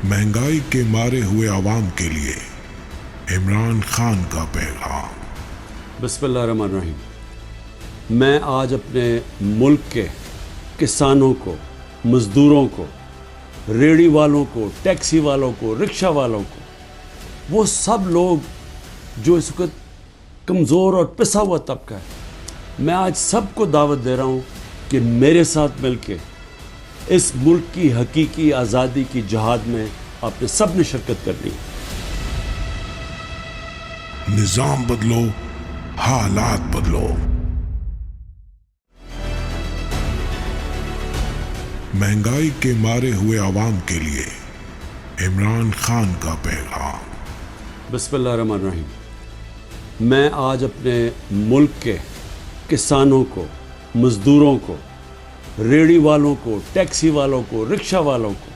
महंगाई के मारे हुए आवाम के लिए इमरान खान का पैगाम। बिस्मिल्लाहिर्रहमानिर्रहीम। मैं आज अपने मुल्क के किसानों को, मज़दूरों को, रेहड़ी वालों को, टैक्सी वालों को, रिक्शा वालों को, वो सब लोग जो इस वक्त कमज़ोर और पिसा हुआ तबका है, मैं आज सबको दावत दे रहा हूँ कि मेरे साथ मिलके इस मुल्क की हकीकी आज़ादी की जहाद में आपने सब ने शिरकत करनी है। निज़ाम बदलो, हालात बदलो। महंगाई के मारे हुए आवाम के लिए इमरान खान का पैगाम। बिस्मिल्लाहिर्रहमानिर्रहीम। मैं आज अपने मुल्क के किसानों को, मज़दूरों को, रेहड़ी वालों को, टैक्सी वालों को, रिक्शा वालों को,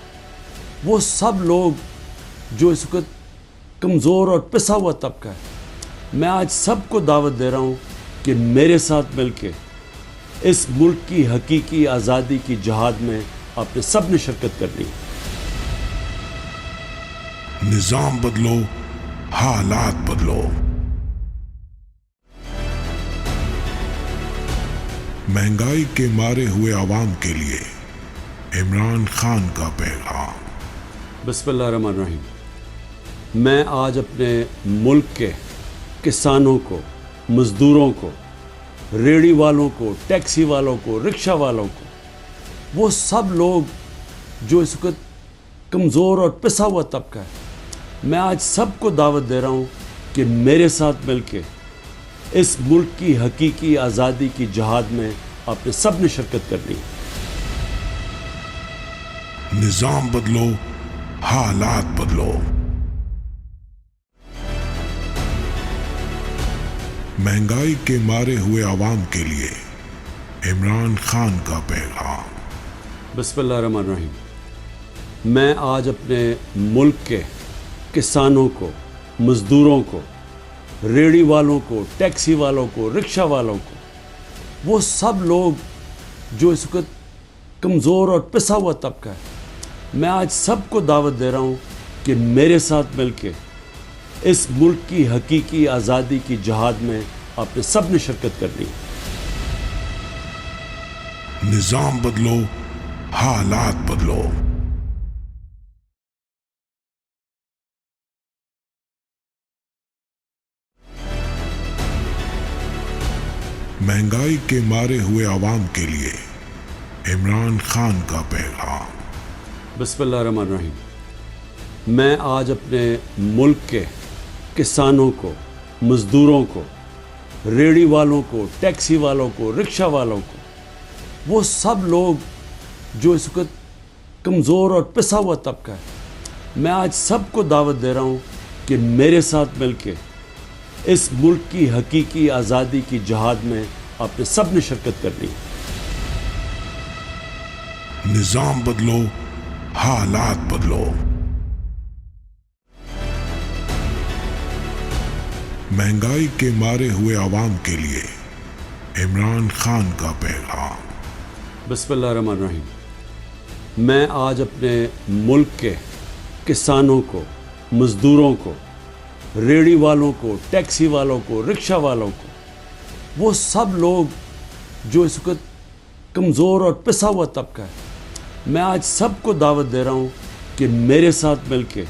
वो सब लोग जो इस वक्त कमज़ोर और पिसा हुआ तबका है, मैं आज सबको दावत दे रहा हूँ कि मेरे साथ मिलके इस मुल्क की हकीकी आज़ादी की जहाद में आपने सब ने शिरकत करनी है। निज़ाम बदलो, हालात बदलो। महंगाई के मारे हुए आवाम के लिए इमरान खान का पैगाम। बिस्मिल्लाहिर्रहमानिर्रहीम। मैं आज अपने मुल्क के किसानों को, मज़दूरों को, रेहड़ी वालों को, टैक्सी वालों को, रिक्शा वालों को, वो सब लोग जो इस वक्त कमज़ोर और पिसा हुआ तबका है, मैं आज सबको दावत दे रहा हूँ कि मेरे साथ मिलके इस मुल्क की हकीकी आज़ादी की जहाद में आपने सब ने शिरकत करनी है। निज़ाम बदलो, हालात बदलो। महंगाई के मारे हुए आवाम के लिए इमरान खान का पैगाम। बिस्मिल्लाहिर्रहमानिर्रहीम। मैं आज अपने मुल्क के किसानों को, मज़दूरों को, रेहड़ी वालों को, टैक्सी वालों को, रिक्शा वालों को, वो सब लोग जो इस वक्त कमज़ोर और पिसा हुआ तबका है, मैं आज सबको दावत दे रहा हूँ कि मेरे साथ मिलके इस मुल्क की हकीकी आज़ादी की जहाद में आपने सब ने शिरकत करनी है। निज़ाम बदलो, हालात बदलो। महंगाई के मारे हुए आवाम के लिए इमरान खान का पैगाम। बिस्मिल्लाहिर्रहमानिर्रहीम। मैं आज अपने मुल्क के किसानों को, मज़दूरों को, रेहड़ी वालों को, टैक्सी वालों को, रिक्शा वालों को, वो सब लोग जो इस वक्त कमज़ोर और पिसा हुआ तबका है, मैं आज सबको दावत दे रहा हूँ कि मेरे साथ मिलके इस मुल्क की हकीकी आज़ादी की जहाद में आपने सब ने शिरकत करनी है। निज़ाम बदलो, हालात बदलो। महंगाई के मारे हुए आवाम के लिए इमरान खान का पैगाम। बिस्मिल्लाहिर्रहमानिर्रहीम। मैं आज अपने मुल्क के किसानों को, मज़दूरों को, रेहड़ी वालों को, टैक्सी वालों को, रिक्शा वालों को, वो सब लोग जो इस वक्त कमज़ोर और पिसा हुआ तबका है, मैं आज सबको दावत दे रहा हूँ कि मेरे साथ मिलके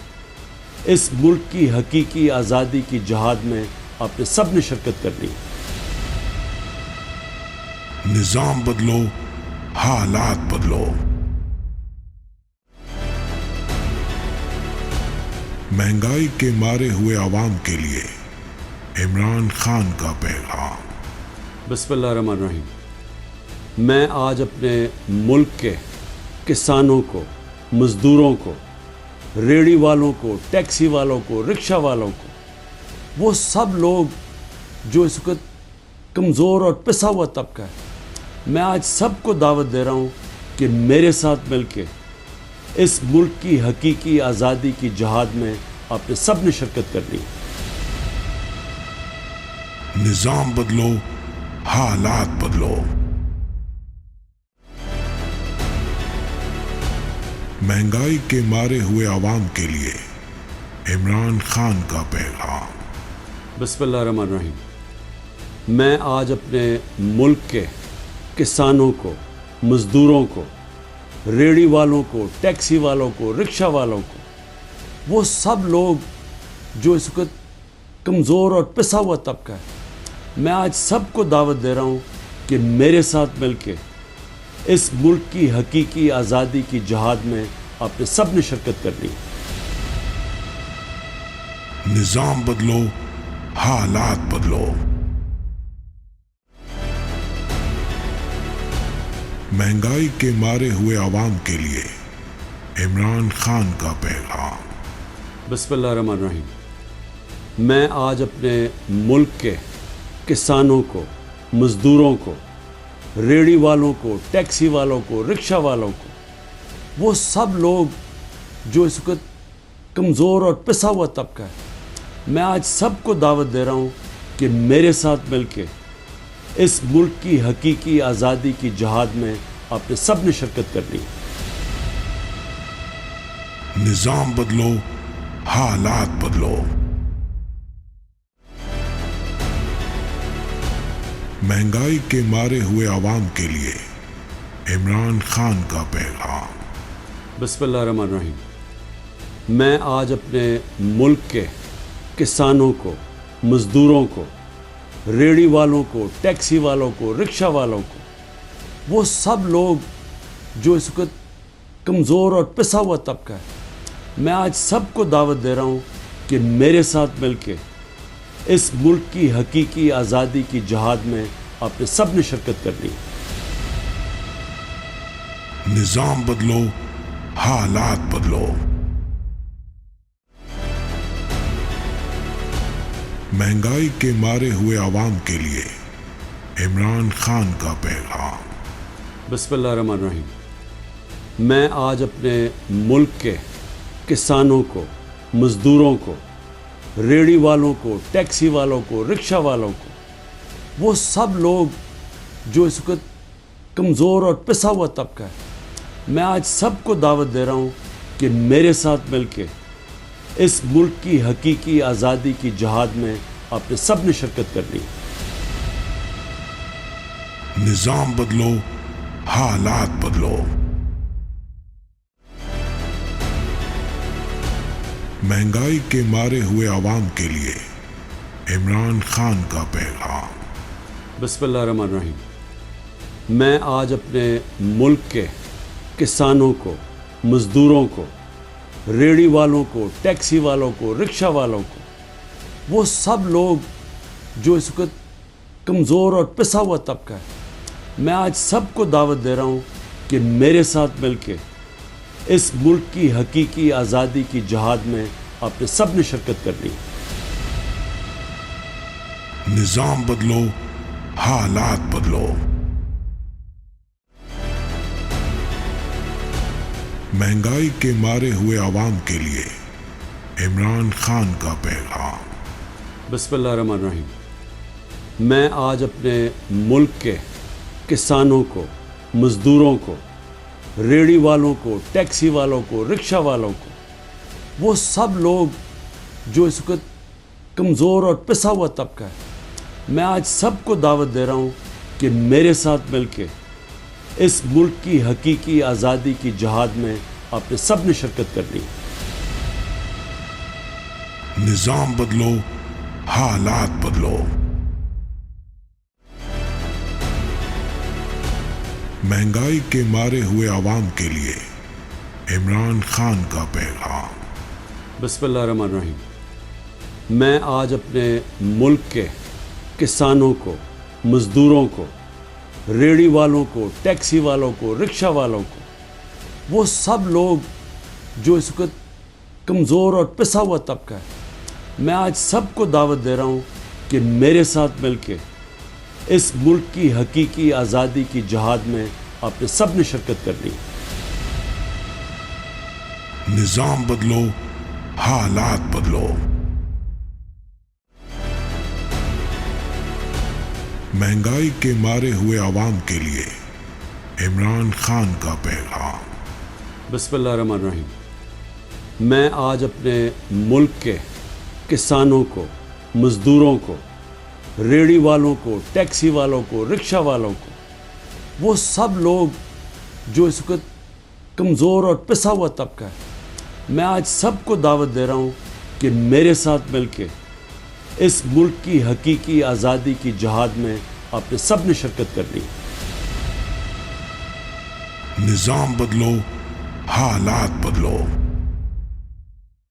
इस मुल्क की हकीकी आज़ादी की जहाद में आपने सब ने शिरकत करनी है। निज़ाम बदलो, हालात बदलो। महंगाई के मारे हुए आवाम के लिए इमरान खान का पैगाम। बिस्मिल्लाहिर्रहमानिर्रहीम। मैं आज अपने मुल्क के किसानों को, मज़दूरों को, रेहड़ी वालों को, टैक्सी वालों को, रिक्शा वालों को, वो सब लोग जो इस वक्त कमज़ोर और पिसा हुआ तबका है, मैं आज सबको दावत दे रहा हूँ कि मेरे साथ मिलके इस मुल्क की हकीकी आज़ादी की जहाद में आपने सब ने शिरकत करनी है। निज़ाम बदलो, हालात बदलो। महंगाई के मारे हुए आवाम के लिए इमरान खान का पैगाम। बिस्मिल्लाहिर्रहमानिर्रहीम। मैं आज अपने मुल्क के किसानों को, मज़दूरों को, रेड़ी वालों को, टैक्सी वालों को, रिक्शा वालों को, वो सब लोग जो इस वक्त कमज़ोर और पिसा हुआ तबका है, मैं आज सबको दावत दे रहा हूँ कि मेरे साथ मिलके इस मुल्क की हकीकी आज़ादी की जहाद में आपने सब ने शिरकत करनी है। निज़ाम बदलो, हालात बदलो। महंगाई के मारे हुए आवाम के लिए इमरान खान का पैगाम। बिस्मिल्लाहिर्रहमानिर्रहीम। मैं आज अपने मुल्क के किसानों को, मज़दूरों को, रेड़ी वालों को, टैक्सी वालों को, रिक्शा वालों को, वो सब लोग जो इस वक्त कमज़ोर और पिसा हुआ तबका है, मैं आज सबको दावत दे रहा हूँ कि मेरे साथ मिलके इस मुल्क की हकीकी आज़ादी की जहाद में आपने सब ने शिरकत करनी है। निज़ाम बदलो, हालात बदलो। महंगाई के मारे हुए आवाम के लिए इमरान खान का पैगाम। बिस्मिल्लाहिर्रहमानिर्रहीम। मैं आज अपने मुल्क के किसानों को, मज़दूरों को, रेड़ी वालों को, टैक्सी वालों को, रिक्शा वालों को, वो सब लोग जो इस वक्त कमज़ोर और पिसा हुआ तबका है, मैं आज सबको दावत दे रहा हूँ कि मेरे साथ मिलके इस मुल्क की हकीकी आज़ादी की जहाद में आपने सब ने शिरकत करनी है। निज़ाम बदलो, हालात बदलो। महंगाई के मारे हुए आवाम के लिए इमरान खान का पैगाम। बिस्मिल्लाहिर्रहमानिर्रहीम। मैं आज अपने मुल्क के किसानों को, मज़दूरों को, रेड़ी वालों को, टैक्सी वालों को, रिक्शा वालों को, वो सब लोग जो इस वक्त कमज़ोर और पिसा हुआ तबका है, मैं आज सबको दावत दे रहा हूँ कि मेरे साथ मिलके इस मुल्क की हकीकी आज़ादी की जहाद में आपने सब ने शिरकत करनी है। निज़ाम बदलो, हालात बदलो। महंगाई के मारे हुए आवाम के लिए इमरान खान का पैगाम। बिस्मिल्लाहिर्रहमानिर्रहीम। मैं आज अपने मुल्क के किसानों को, मज़दूरों को, रेड़ी वालों को, टैक्सी वालों को, रिक्शा वालों को, वो सब लोग जो इस वक्त कमज़ोर और पिसा हुआ तबका है, मैं आज सबको दावत दे रहा हूँ कि मेरे साथ मिलके इस मुल्क की हकीकी आज़ादी की जहाद में आपने सब ने शिरकत करनी है। निज़ाम बदलो, हालात बदलो। महंगाई के मारे हुए आवाम के लिए इमरान खान का पैगाम। बिस्मिल्लाहिर्रहमानिर्रहीम। मैं आज अपने मुल्क के किसानों को, मज़दूरों को, रेड़ी वालों को, टैक्सी वालों को, रिक्शा वालों को, वो सब लोग जो इस वक्त कमज़ोर और पिसा हुआ तबका है, मैं आज सबको दावत दे रहा हूँ कि मेरे साथ मिलके इस मुल्क की हकीकी आज़ादी की जहाद में आपने सब ने शिरकत करनी है। निज़ाम बदलो, हालात बदलो। महंगाई के मारे हुए आवाम के लिए इमरान खान का पैगाम। बिस्मिल्लाहिर्रहमानिर्रहीम। मैं आज अपने मुल्क के किसानों को, मज़दूरों को, रेड़ी वालों को, टैक्सी वालों को, रिक्शा वालों को, वो सब लोग जो इस वक्त कमज़ोर और पिसा हुआ तबका है, मैं आज सबको दावत दे रहा हूँ कि मेरे साथ मिलके इस मुल्क की हकीकी आज़ादी की जहाद में आपने सब ने शिरकत करनी है। निज़ाम बदलो, हालात बदलो। महंगाई के मारे हुए आवाम के लिए इमरान खान का पैगाम। बिस्मिल्लाहिर्रहमानिर्रहीम। मैं आज अपने मुल्क के किसानों को, मज़दूरों को, रेड़ी वालों को, टैक्सी वालों को, रिक्शा वालों को, वो सब लोग जो इस वक्त कमज़ोर और पिसा हुआ तबका है, मैं आज सबको दावत दे रहा हूँ कि मेरे साथ मिलके इस मुल्क की हकीकी आज़ादी की जहाद में आपने सब ने शिरकत करनी है। निज़ाम बदलो, हालात बदलो।